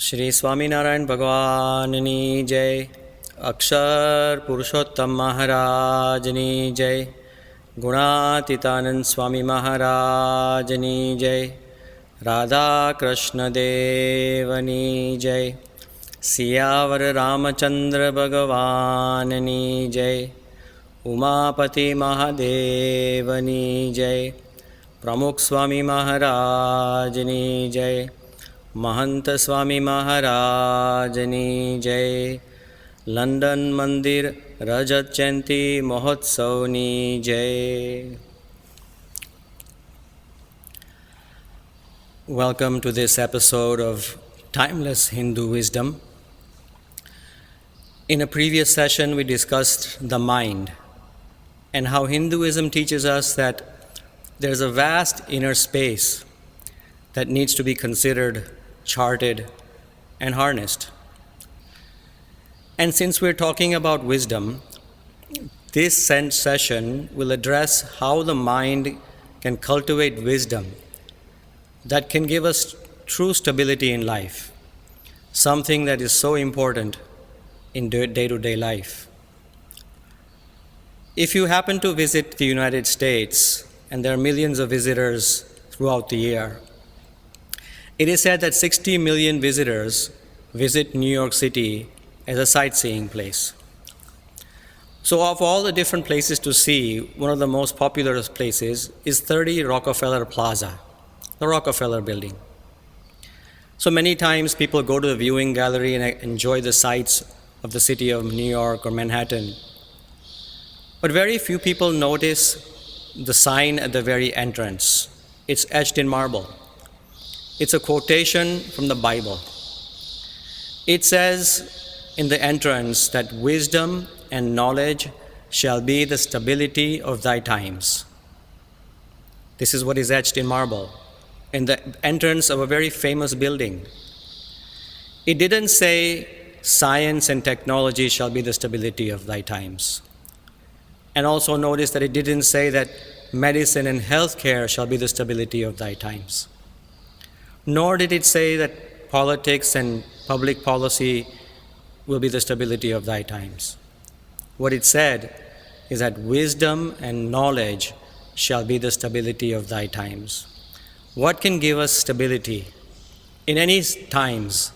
श्री स्वामीनारायण भगवाननी जय, अक्षर पुरुषोत्तम महाराजनी जय, गुणातीतानंद स्वामी महाराजनी जय, राधा कृष्ण देवनी जय, सियावर रामचंद्र भगवाननी जय, उमापति महादेवनी जय, प्रमुख स्वामी महाराजनी जय, महंत स्वामी महाराजनी जय, लंडन मंदिर रजत जयंती महोत्सवनी जय. Welcome to this episode of Timeless Hindu Wisdom. In a previous session we discussed the mind and how Hinduism teaches us that there's a vast inner space that needs to be considered, charted, and harnessed. And since we're talking about wisdom, this session will address how the mind can cultivate wisdom that can give us true stability in life, something that is so important in day-to-day life. If you happen to visit the United States, and there are millions of visitors throughout the year, it is said that 60 million visitors visit New York City as a sightseeing place. So of all the different places to see, one of the most popular places is 30 Rockefeller Plaza, the Rockefeller building. So many times people go to the viewing gallery and enjoy the sights of the city of New York or Manhattan. But very few people notice the sign at the very entrance. It's etched in marble. It's a quotation from the Bible. It says in the entrance that wisdom and knowledge shall be the stability of thy times. This is what is etched in marble in the entrance of a very famous building. It didn't say science and technology shall be the stability of thy times. And also notice that it didn't say that medicine and healthcare shall be the stability of thy times. Nor did it say that politics and public policy will be the stability of thy times. What it said is that wisdom and knowledge shall be the stability of thy times. What can give us stability? In any times,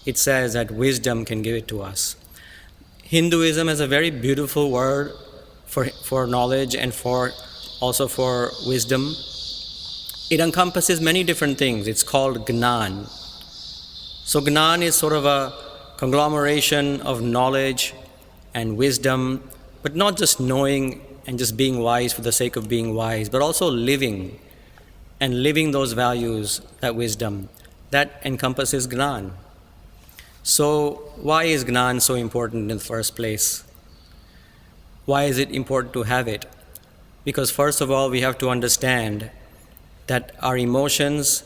it says that wisdom can give it to us. Hinduism has a very beautiful word for knowledge and also for wisdom. It encompasses many different things. It's called Gnan. So Gnan is sort of a conglomeration of knowledge and wisdom, but not just knowing and just being wise for the sake of being wise, but also living and living those values, that wisdom. That encompasses Gnan. So why is Gnan so important in the first place? Why is it important to have it? Because first of all, we have to understand that our emotions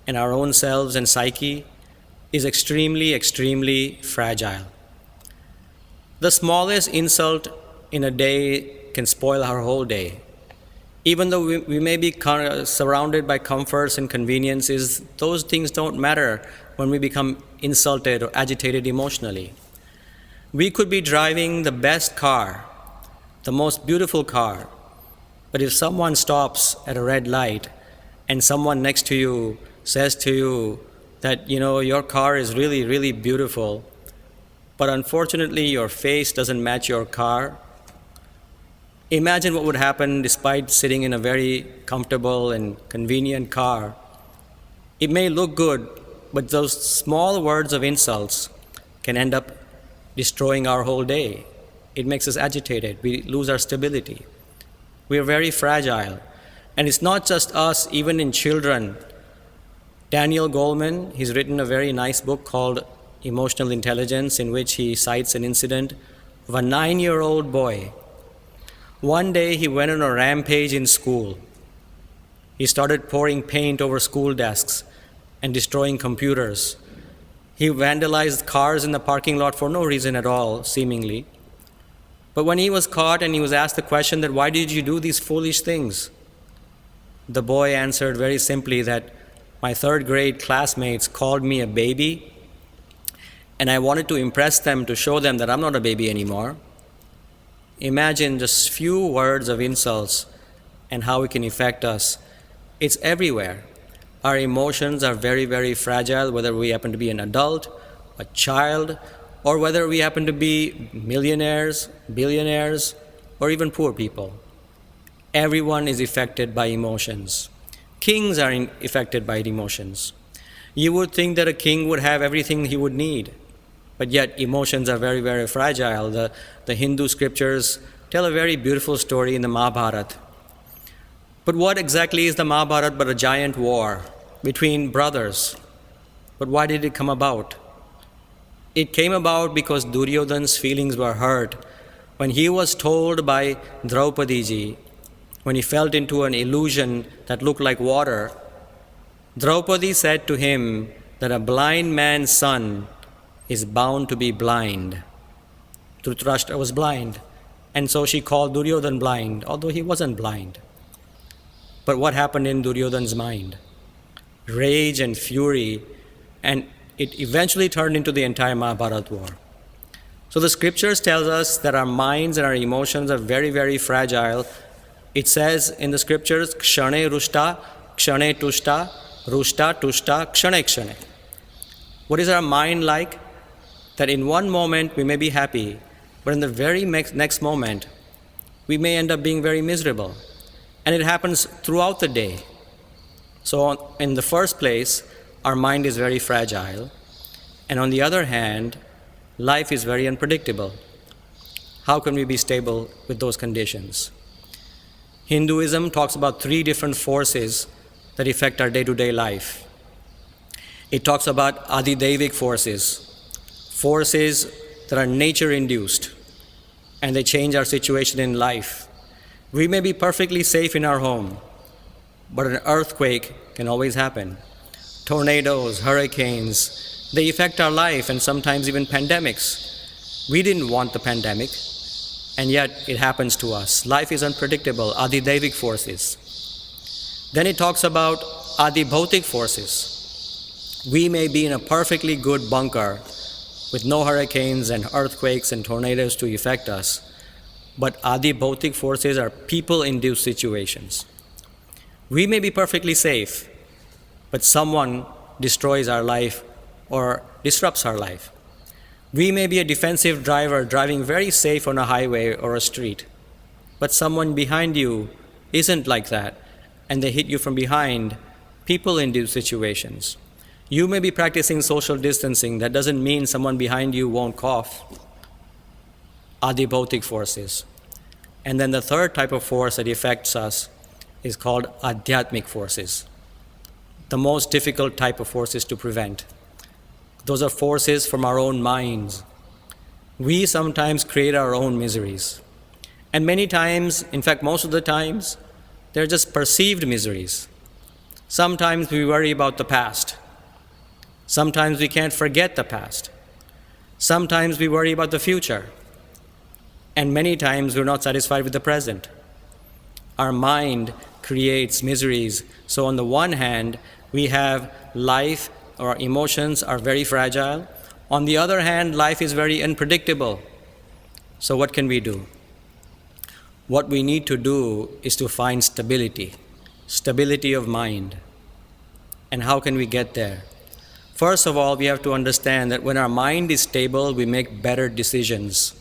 and our own selves and psyche is extremely, extremely fragile. The smallest insult in a day can spoil our whole day. Even though we may be surrounded by comforts and conveniences, those things don't matter when we become insulted or agitated emotionally. We could be driving the best car, the most beautiful car, but if someone stops at a red light and someone next to you says to you that, your car is really, really beautiful, but unfortunately your face doesn't match your car, imagine what would happen despite sitting in a very comfortable and convenient car. It may look good, but those small words of insults can end up destroying our whole day. It makes us agitated. We lose our stability. We are very fragile. And it's not just us, even in children. Daniel Goleman, he's written a very nice book called Emotional Intelligence, in which he cites an incident of a 9-year-old boy. One day he went on a rampage in school. He started pouring paint over school desks and destroying computers. He vandalized cars in the parking lot for no reason at all, seemingly. But when he was caught and he was asked the question that, why did you do these foolish things? The boy answered very simply that my third grade classmates called me a baby and I wanted to impress them to show them that I'm not a baby anymore. Imagine just few words of insults and how it can affect us. It's everywhere. Our emotions are very, very fragile, whether we happen to be an adult, a child, or whether we happen to be millionaires, billionaires, or even poor people. Everyone is affected by emotions. Kings are affected by emotions. You would think that a king would have everything he would need, but yet emotions are very, very fragile. The Hindu scriptures tell a very beautiful story in the Mahabharata. But what exactly is the Mahabharata but a giant war between brothers? But why did it come about? It came about because Duryodhana's feelings were hurt when he was told by Draupadi ji, when he fell into an illusion that looked like water. Draupadi said to him that a blind man's son is bound to be blind. Dhritarashtra was blind, and so she called Duryodhana blind, although he wasn't blind. But what happened in Duryodhana's mind? Rage and fury, and it eventually turned into the entire Mahabharata war. So the scriptures tells us that our minds and our emotions are very, very fragile. It says in the scriptures, kshane rushta, kshane tushta, rushta tushta, kshane kshane. What is our mind like? That in one moment we may be happy, but in the very next moment we may end up being very miserable. And it happens throughout the day. So in the first place, our mind is very fragile. And on the other hand, life is very unpredictable. How can we be stable with those conditions? Hinduism talks about 3 different forces that affect our day-to-day life. It talks about Adidevic forces that are nature-induced, and they change our situation in life. We may be perfectly safe in our home, but an earthquake can always happen. Tornadoes, hurricanes, they affect our life, and sometimes even pandemics. We didn't want the pandemic, and yet it happens to us. Life is unpredictable, Adidevic forces. Then it talks about Adibhautik forces. We may be in a perfectly good bunker with no hurricanes and earthquakes and tornadoes to affect us, but Adibhautik forces are people-induced situations. We may be perfectly safe, but someone destroys our life or disrupts our life. We may be a defensive driver driving very safe on a highway or a street, but someone behind you isn't like that, and they hit you from behind. People-induced situations. You may be practicing social distancing. That doesn't mean someone behind you won't cough. Adibhautik forces. And then the third type of force that affects us is called Adhyatmic forces. The most difficult type of forces to prevent. Those are forces from our own minds. We sometimes create our own miseries. And many times, in fact most of the times, they're just perceived miseries. Sometimes we worry about the past. Sometimes we can't forget the past. Sometimes we worry about the future. And many times we're not satisfied with the present. Our mind creates miseries. So on the one hand, we have life, our emotions are very fragile. On the other hand, life is very unpredictable. So what can we do? What we need to do is to find stability of mind. And how can we get there? First of all, we have to understand that when our mind is stable, we make better decisions.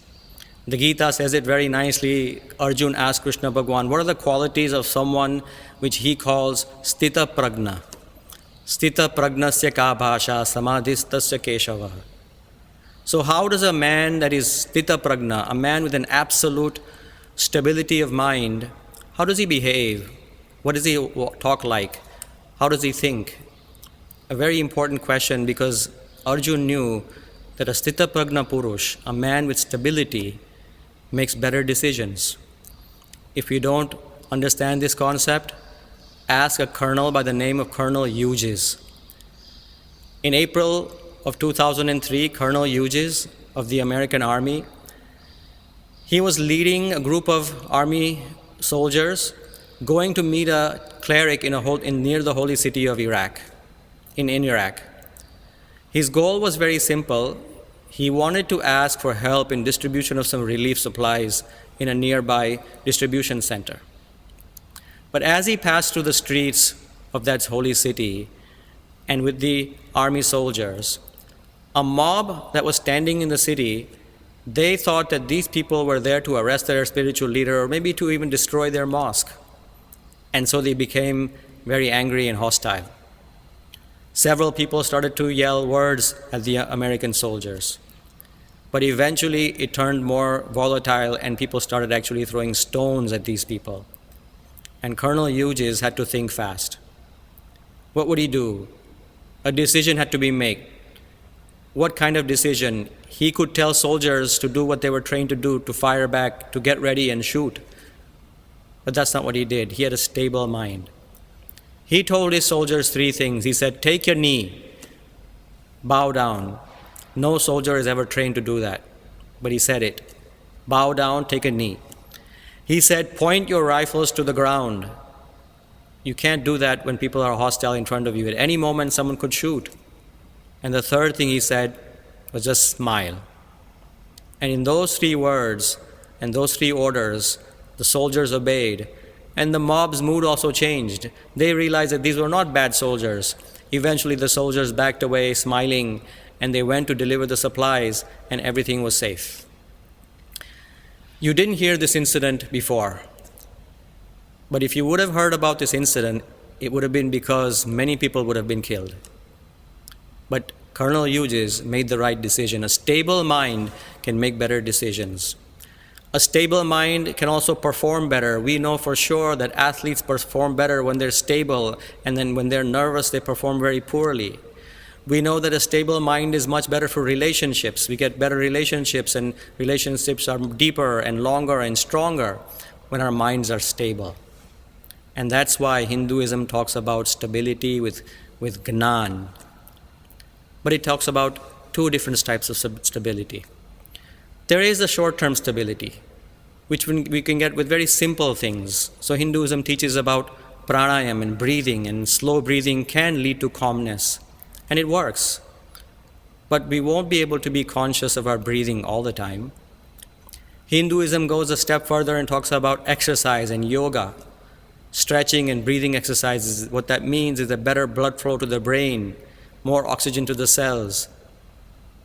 The Gita says it very nicely. Arjun asked Krishna Bhagwan, what are the qualities of someone which he calls Stita Pragna? Stita Pragnasya ka bhasha samadhistasya keshava. So how does a man that is Stita Pragna, a man with an absolute stability of mind, how does he behave? What does he talk like? How does he think? A very important question, because Arjun knew that a Stita Pragna Purush, a man with stability, makes better decisions. If you don't understand this concept, ask a colonel by the name of Colonel Hughes. In April of 2003, Colonel Hughes of the American Army, he was leading a group of army soldiers going to meet a cleric near the holy city of Iraq, in Iraq. His goal was very simple. he wanted to ask for help in distribution of some relief supplies in a nearby distribution center. But as he passed through the streets of that holy city and with the army soldiers, a mob that was standing in the city, they thought that these people were there to arrest their spiritual leader or maybe to even destroy their mosque. And so they became very angry and hostile. Several people started to yell words at the American soldiers. But eventually it turned more volatile and people started actually throwing stones at these people. And Colonel Hughes had to think fast. What would he do? A decision had to be made. What kind of decision? He could tell soldiers to do what they were trained to do, to fire back, to get ready and shoot. But that's not what he did. He had a stable mind. He told his soldiers three things. He said, take your knee, bow down. No soldier is ever trained to do that, but he said it. Bow down, take a knee. He said, point your rifles to the ground. You can't do that when people are hostile in front of you. At any moment, someone could shoot. And the third thing he said was just smile. And in those three words and those three orders, the soldiers obeyed. And the mob's mood also changed. They realized that these were not bad soldiers. Eventually, the soldiers backed away, smiling, and they went to deliver the supplies, and everything was safe. You didn't hear this incident before. But if you would have heard about this incident, it would have been because many people would have been killed. But Colonel Hughes made the right decision. A stable mind can make better decisions. A stable mind can also perform better. We know for sure that athletes perform better when they're stable, and then when they're nervous, they perform very poorly. We know that a stable mind is much better for relationships. We get better relationships, and relationships are deeper and longer and stronger when our minds are stable. And that's why Hinduism talks about stability with Gnan. But it talks about two different types of stability. There is a short-term stability, which we can get with very simple things. So Hinduism teaches about pranayama and breathing, and slow breathing can lead to calmness, and it works. But we won't be able to be conscious of our breathing all the time. Hinduism goes a step further and talks about exercise and yoga, stretching and breathing exercises. What that means is a better blood flow to the brain, more oxygen to the cells.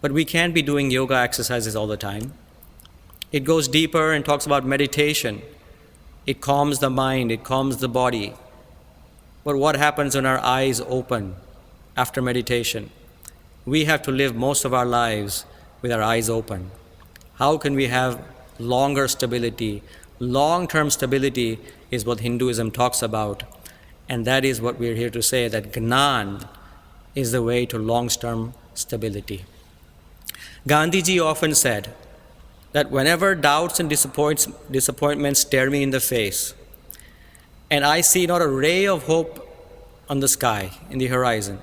But we can't be doing yoga exercises all the time. It goes deeper and talks about meditation. It calms the mind, it calms the body. But what happens when our eyes open after meditation? We have to live most of our lives with our eyes open. How can we have longer stability? Long-term stability is what Hinduism talks about. And that is what we're here to say, that Gnan is the way to long-term stability. Gandhiji often said that whenever doubts and disappointments stare me in the face, and I see not a ray of hope on the sky, in the horizon,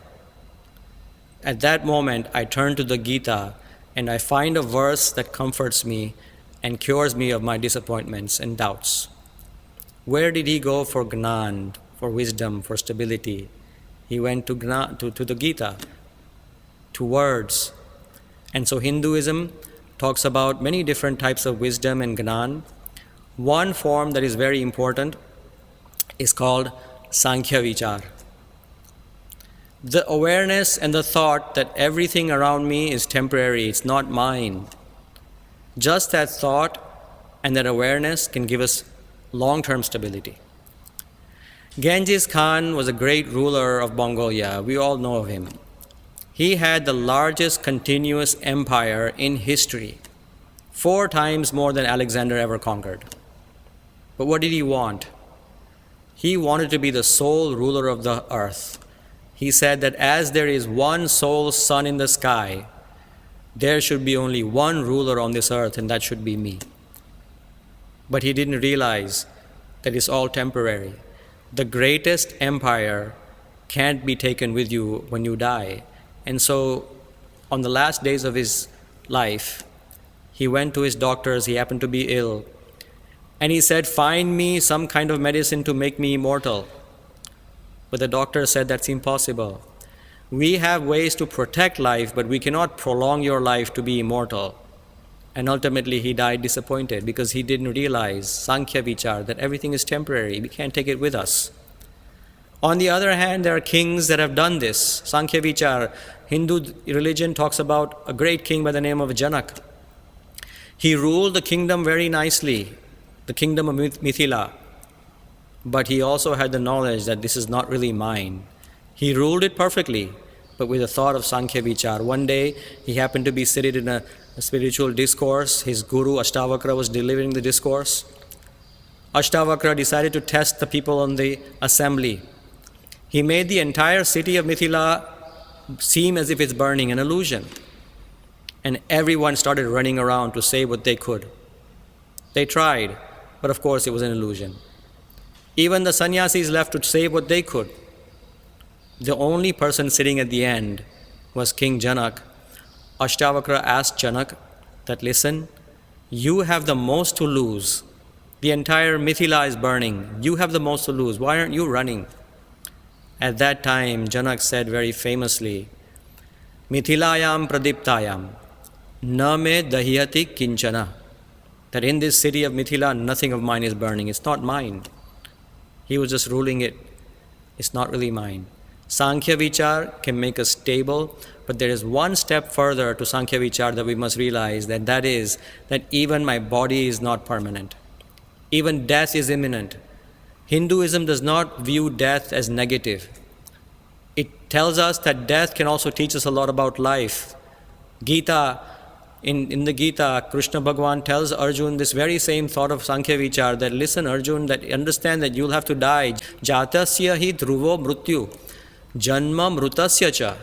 at that moment I turn to the Gita and I find a verse that comforts me and cures me of my disappointments and doubts. Where did he go for Gnan, for wisdom, for stability? He went to the Gita, to words. And so Hinduism talks about many different types of wisdom and Gnan. One form that is very important is called Sankhya Vichar. The awareness and the thought that everything around me is temporary, it's not mine. Just that thought and that awareness can give us long-term stability. Genghis Khan was a great ruler of Mongolia. We all know of him. He had the largest continuous empire in history, 4 times more than Alexander ever conquered. But what did he want? He wanted to be the sole ruler of the earth. He said that as there is one sole sun in the sky, there should be only one ruler on this earth, and that should be me. But he didn't realize that it's all temporary. The greatest empire can't be taken with you when you die. And so, on the last days of his life, he went to his doctors. He happened to be ill. And he said, find me some kind of medicine to make me immortal. But the doctor said that's impossible. We have ways to protect life, but we cannot prolong your life to be immortal. And ultimately he died disappointed because he didn't realize, Sankhya Vichar, that everything is temporary. We can't take it with us. On the other hand, there are kings that have done this. Sankhya Vichar, Hindu religion talks about a great king by the name of Janak. He ruled the kingdom very nicely, the kingdom of Mithila. But he also had the knowledge that this is not really mine. He ruled it perfectly, but with a thought of Sankhya Vichar. One day, he happened to be seated in a spiritual discourse. His guru, Ashtavakra, was delivering the discourse. Ashtavakra decided to test the people on the assembly. He made the entire city of Mithila seem as if it's burning, an illusion. And everyone started running around to say what they could. They tried, but of course it was an illusion. Even the sannyasis left to say what they could. The only person sitting at the end was King Janak. Ashtavakra asked Janak that, listen, you have the most to lose. The entire Mithila is burning. You have the most to lose. Why aren't you running? At that time, Janak said very famously, Mithilayam pradiptayam, na me dahyati kinchana. That in this city of Mithila, nothing of mine is burning. It's not mine. He was just ruling it. It's not really mine. Sankhya Vichar can make us stable, but there is one step further to Sankhya Vichar that we must realize, that is that even my body is not permanent. Even death is imminent. Hinduism does not view death as negative. It tells us that death can also teach us a lot about life. Gita, in the Gita, Krishna Bhagavan tells Arjun this very same thought of Sankhya Vichar, that listen Arjun, that understand that you'll have to die. Jatasya hi dhruvo mrityu, janma mrutasya cha.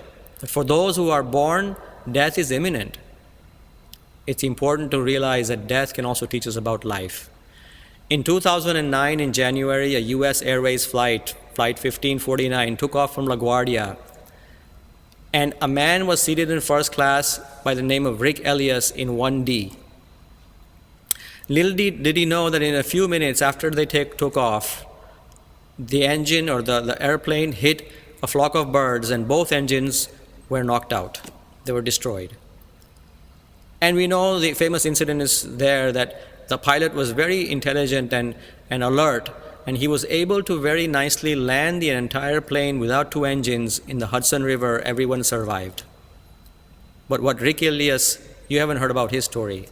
For those who are born, death is imminent. It's important to realize that death can also teach us about life. In 2009, in January, a US Airways flight 1549, took off from LaGuardia. And a man was seated in first class by the name of Rick Elias in 1D. Little did he know that in a few minutes after they took off, the engine or the airplane hit a flock of birds and both engines were knocked out. They were destroyed. And we know the famous incident is there that the pilot was very intelligent and alert, and he was able to very nicely land the entire plane without two engines in the Hudson River. Everyone survived. But what Rick Elias, you haven't heard about his story.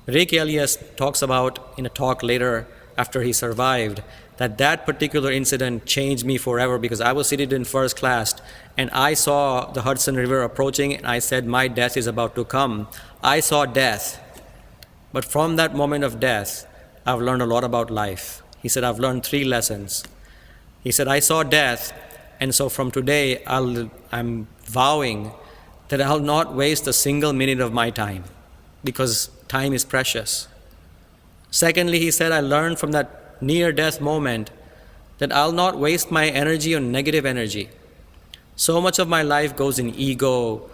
Rick Elias talks about in a talk later after he survived that particular incident changed me forever, because I was seated in first class and I saw the Hudson River approaching and I said, my death is about to come. I saw death. But from that moment of death, I've learned a lot about life. He said, I've learned 3 lessons. He said, I saw death, and so from today, I'm vowing that I'll not waste a single minute of my time, because time is precious. Secondly, he said, I learned from that near-death moment that I'll not waste my energy on negative energy. So much of my life goes in ego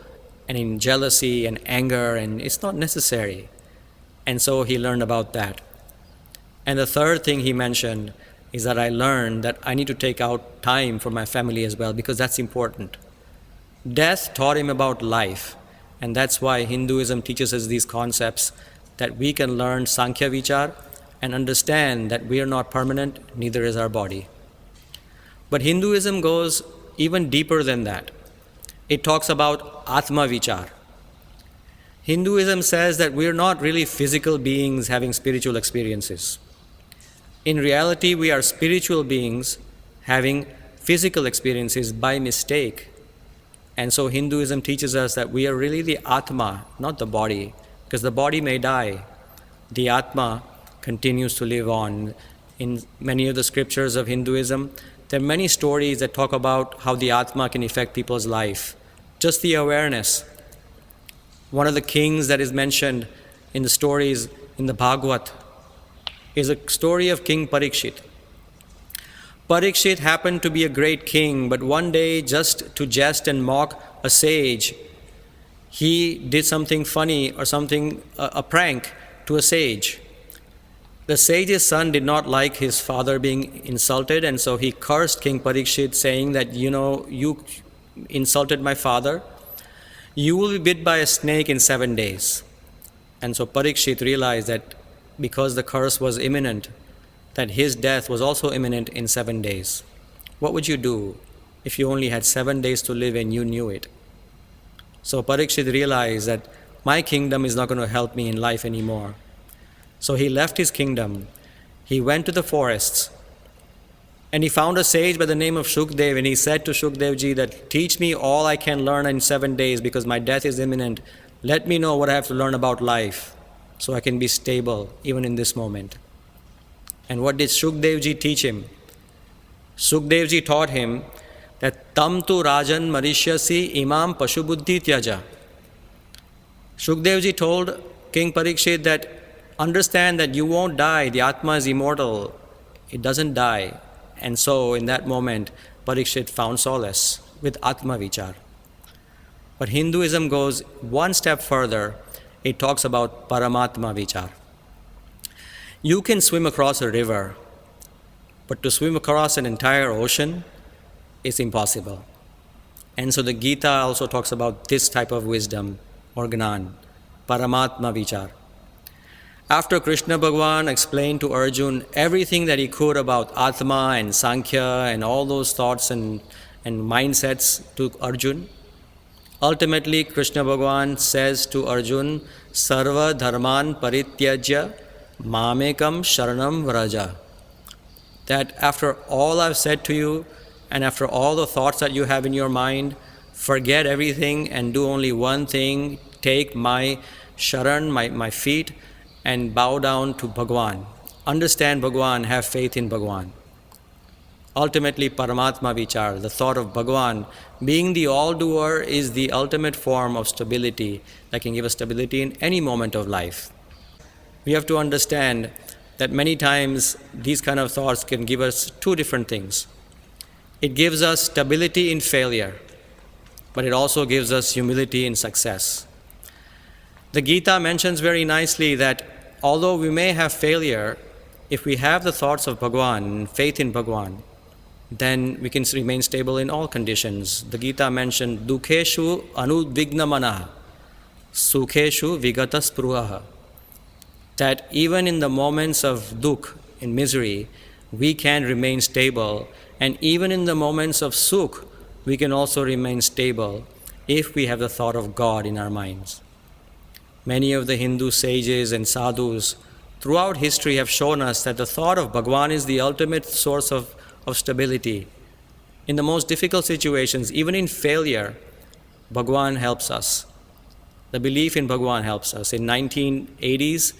and in jealousy and anger, and it's not necessary. And so he learned about that. And the third thing he mentioned is that I learned that I need to take out time for my family as well, because that's important. Death taught him about life, and that's why Hinduism teaches us these concepts, that we can learn Sankhya Vichar and understand that we are not permanent, neither is our body. But Hinduism goes even deeper than that. It talks about Atma Vichar. Hinduism says that we are not really physical beings having spiritual experiences. In reality, we are spiritual beings having physical experiences by mistake. And so Hinduism teaches us that we are really the Atma, not the body, because the body may die. The Atma continues to live on. In many of the scriptures of Hinduism, there are many stories that talk about how the Atma can affect people's life. Just the awareness. One of the kings that is mentioned in the stories in the Bhagavad is a story of King Parikshit. Parikshit happened to be a great king, but one day, just to jest and mock a sage, he did something funny or a prank to a sage. The sage's son did not like his father being insulted, and so he cursed King Parikshit, saying that, you insulted my father, you will be bit by a snake in 7 days. And so Parikshit realized that because the curse was imminent, that his death was also imminent in 7 days. What would you do if you only had 7 days to live and you knew it? So Parikshit realized that my kingdom is not going to help me in life anymore. So he left his kingdom. He went to the forests and he found a sage by the name of Shukdev, and he said to Shukdev ji that teach me all I can learn in 7 days because my death is imminent. Let me know what I have to learn about life so I can be stable even in this moment. And what did Shukdev ji teach him? Shukdev ji taught him that tam tu rajan marishyasi imam pashubuddhi tyaja. Shukdev ji told King Parikshit that understand that you won't die, the Atma is immortal, it doesn't die. And so in that moment, Parikshit found solace with Atma Vichar. But Hinduism goes one step further. It talks about Paramatma Vichar. You can swim across a river, but to swim across an entire ocean is impossible. And so the Gita also talks about this type of wisdom or Gnan, Paramatma Vichar. After Krishna Bhagwan explained to Arjun everything that he could about Atma and Sankhya and all those thoughts and mindsets to Arjun, ultimately Krishna Bhagwan says to Arjun, Sarva dharman parityajya mamekam sharanam vraja. That after all I've said to you and after all the thoughts that you have in your mind, forget everything and do only one thing, take my sharan, my feet, and bow down to Bhagwan. Understand Bhagwan, have faith in Bhagwan. Ultimately, Paramatma Vichar, the thought of Bhagwan, being the all-doer, is the ultimate form of stability that can give us stability in any moment of life. We have to understand that many times these kind of thoughts can give us two different things. It gives us stability in failure, but it also gives us humility in success. The Gita mentions very nicely that although we may have failure, if we have the thoughts of Bhagwan, faith in Bhagwan, then we can remain stable in all conditions. The Gita mentioned, Dukheshu anudvignamanaha, Sukheshu vigata spruhaha. That even in the moments of dukh, in misery, we can remain stable. And even in the moments of sukh, we can also remain stable if we have the thought of God in our minds. Many of the Hindu sages and sadhus throughout history have shown us that the thought of Bhagwan is the ultimate source of stability. In the most difficult situations, even in failure, Bhagwan helps us. The belief in Bhagwan helps us. In 1980s,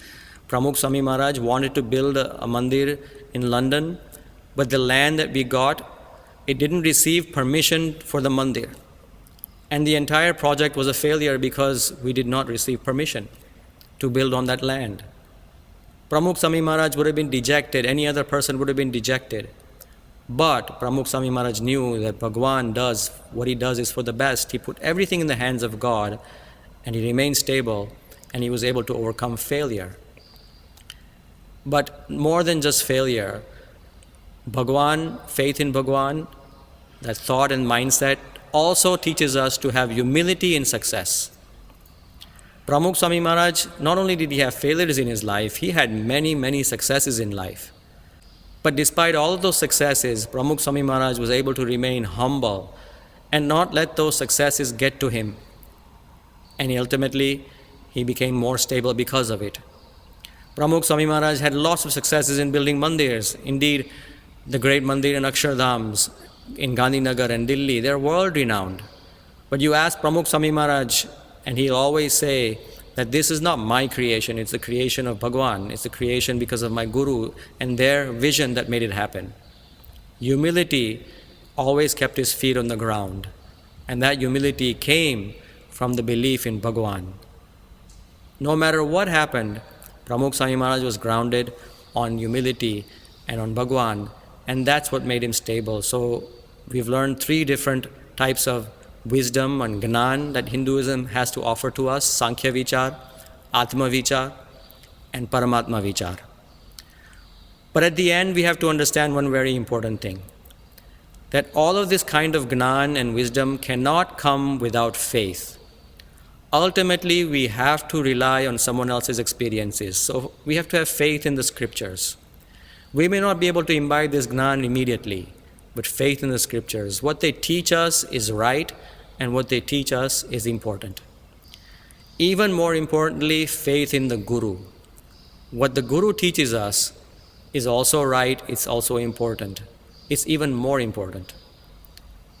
Pramukh Swami Maharaj wanted to build a mandir in London, but the land that we got, it didn't receive permission for the mandir. And the entire project was a failure because we did not receive permission to build on that land. Pramukh Swami Maharaj would have been dejected, any other person would have been dejected. But Pramukh Swami Maharaj knew that Bhagwan does, what he does is for the best. He put everything in the hands of God and he remained stable and he was able to overcome failure. But more than just failure, Bhagwan, faith in Bhagwan, that thought and mindset also teaches us to have humility in success. Pramukh Swami Maharaj, not only did he have failures in his life, he had many, many successes in life. But despite all of those successes, Pramukh Swami Maharaj was able to remain humble and not let those successes get to him. And ultimately, he became more stable because of it. Pramukh Swami Maharaj had lots of successes in building mandirs. Indeed, the great mandir in Akshardhams in Gandhinagar and Delhi, they're world-renowned. But you ask Pramukh Swami Maharaj, and he'll always say that this is not my creation, it's the creation of Bhagwan, it's the creation because of my Guru and their vision that made it happen. Humility always kept his feet on the ground, and that humility came from the belief in Bhagwan. No matter what happened, Pramukh Swami Maharaj was grounded on humility and on Bhagwan, and that's what made him stable. So we've learned three different types of wisdom and Gnan that Hinduism has to offer to us: Sankhya Vichar, Atma Vichar, and Paramatma Vichar. But at the end, we have to understand one very important thing. that all of this kind of gnan and wisdom cannot come without faith. Ultimately, we have to rely on someone else's experiences. So we have to have faith in the scriptures. We may not be able to imbibe this gnan immediately, but faith in the scriptures. What they teach us is right, and what they teach us is important. Even more importantly, faith in the Guru. What the Guru teaches us is also right, it's also important. It's even more important.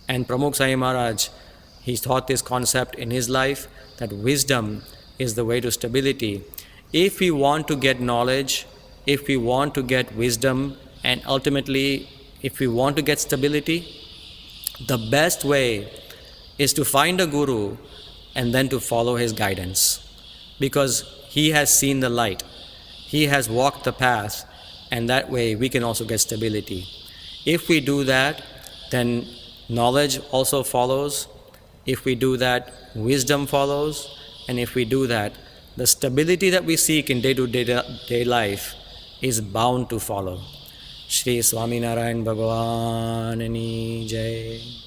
And Pramukh Swami Maharaj, he taught this concept in his life, that wisdom is the way to stability. If we want to get knowledge, if we want to get wisdom, and ultimately, if we want to get stability, the best way is to find a guru and then to follow his guidance. Because he has seen the light, he has walked the path, and that way we can also get stability. If we do that, then knowledge also follows. If we do that, wisdom follows. And if we do that, the stability that we seek in day-to-day life is bound to follow. Shri Swaminarayan Bhagavani Jai.